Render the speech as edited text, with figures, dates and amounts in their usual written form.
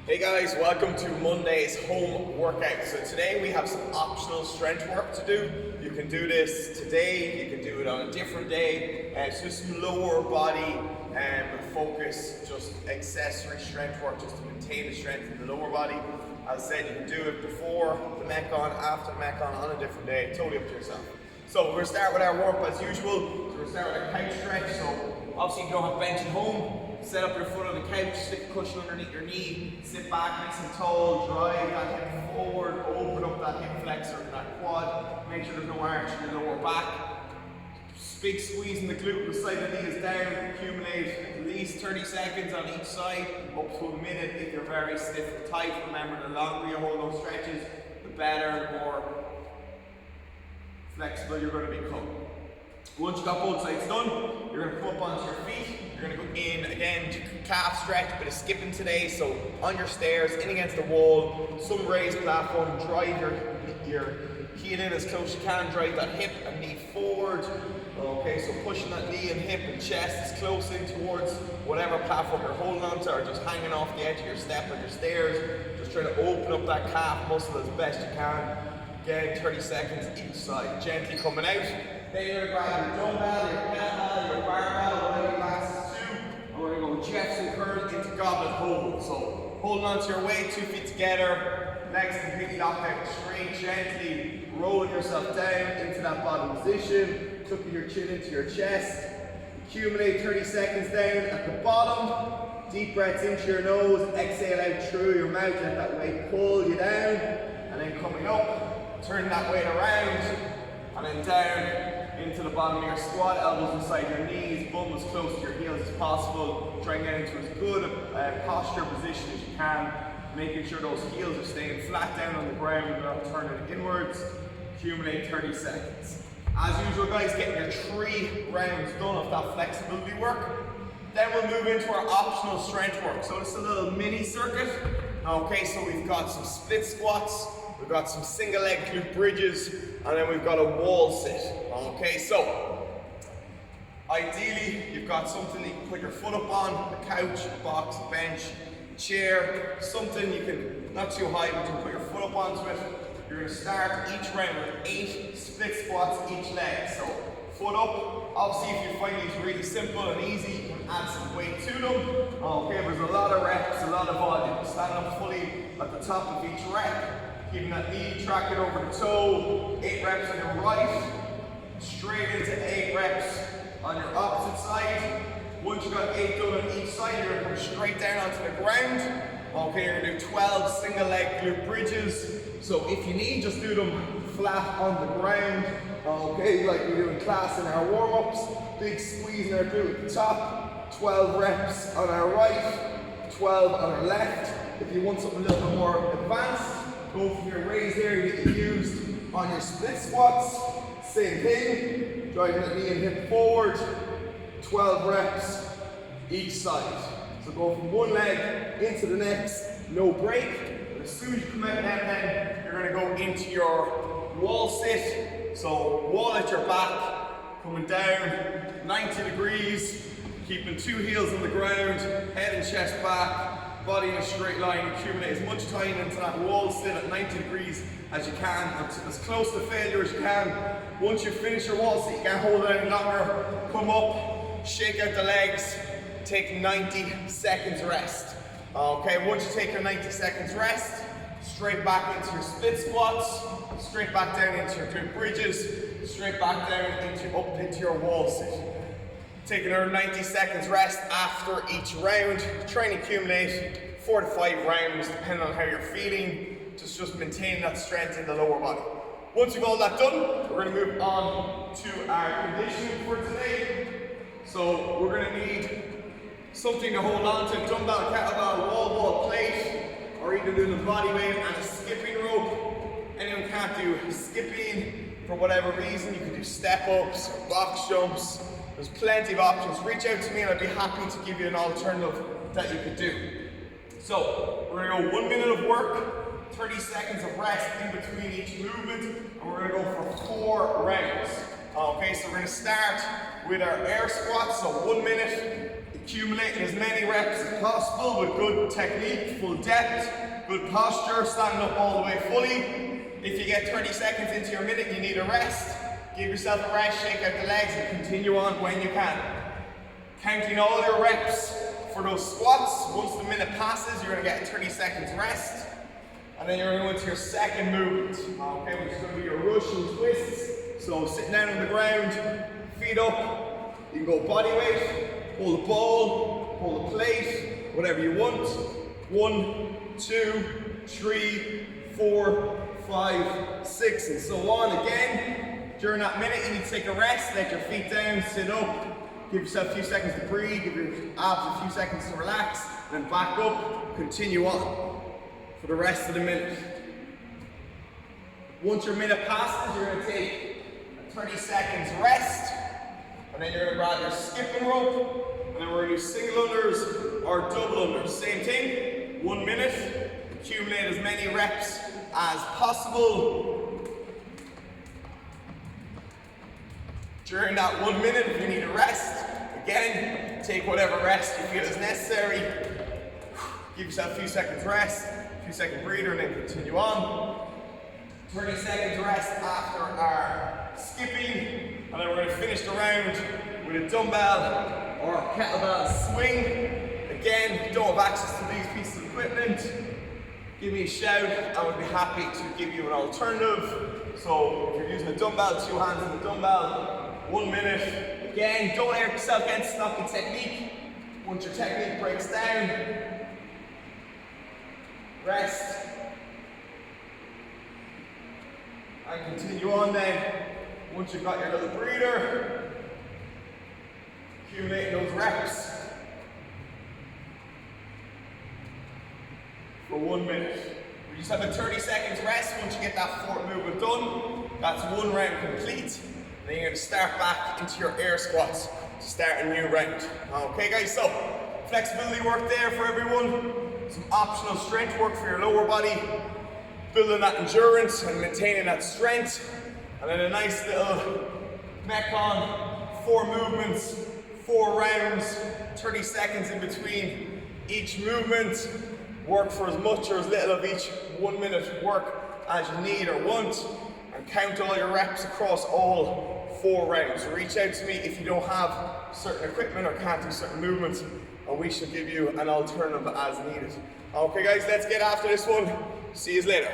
Hey guys, welcome to Monday's home workout. So today we have some optional strength work to do. You can do this today, you can do it on a different day. It's just lower body focus, just accessory strength work, just to maintain the strength in the lower body. As I said, you can do it before the Metcon, after the Metcon, on a different day, totally up to yourself. So we're going to start with our warm up as usual. So we're going to start with a couch stretch. So obviously if you don't have bench at home, set up your foot on the couch, stick a cushion underneath your knee, sit back nice and tall, drive that hip forward, open up that hip flexor and that quad, make sure there's no arch in your lower back. Big squeeze in the glute, the side of the knee is down, accumulate at least 30 seconds on each side, up to a minute if you're very stiff and tight. Remember, the longer you hold those stretches, the better, the more flexible you're going to become. Once you got both sides done, you're going to come up onto your feet. You're going to go in again to calf stretch, bit of skipping today. So on your stairs, in against the wall, some raised platform, drive your heel in as close as you can, drive that hip and knee forward. Okay, so pushing that knee and hip and chest as close in towards whatever platform you're holding onto, or just hanging off the edge of your step or your stairs. Just try to open up that calf muscle as best you can. Again, 30 seconds each side. Gently coming out. Then you're going to grab your dumbbell, your kettlebell, your barbell, whatever you access to. And we're going to go Jefferson curl into goblet hold. So holding onto your weight, 2 feet together, legs completely locked out straight, gently rolling yourself down into that bottom position, tucking your chin into your chest. Accumulate 30 seconds down at the bottom. Deep breaths into your nose, exhale out through your mouth, let that weight pull you down. And then coming up, turn that weight around, and then down into the bottom of your squat, elbows inside your knees, bum as close to your heels as possible. Try and get into as good a posture position as you can, making sure those heels are staying flat down on the ground and not turning inwards. Accumulate 30 seconds. As usual guys, getting your 3 rounds done of that flexibility work. Then we'll move into our optional strength work. So this is a little mini circuit. Okay, so we've got some split squats, we've got some single leg glute bridges, and then we've got a wall sit. Okay, so ideally you've got something that you can put your foot up on, a couch, a box, a bench, a chair, something you can, not too high, but you can put your foot up onto it. You're going to start each round with 8 split squats each leg. So foot up. Obviously if you find these really simple and easy, you can add some weight to them. Okay, there's a lot of reps, a lot of volume. Stand up fully at the top of each rep. Keeping that knee tracking over the toe. 8 reps on your right. Straight into 8 reps on your opposite side. Once you've got 8 done on each side, you're going to come straight down onto the ground. Okay, you're going to do 12 single leg glute bridges. So if you need, just do them flat on the ground. Okay, like we do in class in our warm-ups. Big squeeze in our glute at the top. 12 reps on our right, 12 on our left. If you want something a little bit more advanced, go from your raised area that you used on your split squats. Same thing, driving that knee and hip forward. 12 reps each side. So go from one leg into the next, no break. As soon as you come out of that, then you're going to go into your wall sit. So wall at your back, coming down 90 degrees, keeping 2 heels on the ground, head and chest back, body in a straight line. Accumulate as much time into that wall sit at 90 degrees as you can, as close to failure as you can. Once you finish your wall sit, you can't hold it any longer. Come up, shake out the legs, take 90 seconds rest. Okay, once you take your 90 seconds rest, straight back into your split squats, straight back down into your glute bridges, straight back down up into your wall sit. Taking our 90 seconds rest after each round. Try and accumulate 4 to 5 rounds depending on how you're feeling. Just maintain that strength in the lower body. Once you've all that done, we're going to move on to our conditioning for today. So we're going to need something to hold on to, dumbbell, kettlebell, wall ball, plate, or even doing a body weight and a skipping rope. Anyone can't do skipping for whatever reason, you can do step ups or box jumps. There's plenty of options. Reach out to me and I'd be happy to give you an alternative that you could do. So we're going to go 1 minute of work, 30 seconds of rest in between each movement, and we're going to go for 4 rounds. Okay, so we're going to start with our air squats, so 1 minute. accumulating as many reps as possible with good technique, full depth, good posture, standing up all the way fully. If you get 30 seconds into your minute, you need a rest. Give yourself a rest, shake out the legs, and continue on when you can. Counting all your reps for those squats. Once the minute passes, you're going to get a 30 seconds rest. And then you're going to go into your second movement. Okay, which is going to be your Russian twists. So sitting down on the ground, feet up. You can go body weight, hold a ball, hold a plate, whatever you want. 1, 2, 3, 4, 5, 6, and so on. Again, during that minute, you need to take a rest, let your feet down, sit up, give yourself a few seconds to breathe, give your abs a few seconds to relax, then back up, continue on for the rest of the minute. Once your minute passes, you're going to take a 30 seconds rest, and then you're going to grab your skipping rope, and then we're going to do single unders or double unders. Same thing, 1 minute, accumulate as many reps as possible. During that 1 minute, if you need a rest, again, take whatever rest you feel is necessary. Give yourself a few seconds rest, a few second breather, and then continue on. 30 seconds rest after our skipping, and then we're going to finish the round with a dumbbell or a kettlebell swing. Again, don't have access to these pieces of equipment, give me a shout. I would be happy to give you an alternative. So if you're using a dumbbell, 2 hands on the dumbbell, 1 minute. Again, don't air yourself against stocking technique. Once your technique breaks down, rest. And continue on then. Once you've got your little breather, accumulating those reps for 1 minute. We just have a 30 seconds rest. Once you get that fourth movement done, that's 1 round complete. Then you're going to start back into your air squats to start a new round. Okay guys, so flexibility work there for everyone. Some optional strength work for your lower body. Building that endurance and maintaining that strength. And then a nice little Metcon, 4 movements, 4 rounds, 30 seconds in between each movement. Work for as much or as little of each 1 minute work as you need or want. And count all your reps across all 4 rounds. Reach out to me if you don't have certain equipment or can't do certain movements, and we shall give you an alternative as needed. Okay guys, let's get after this one. See you later.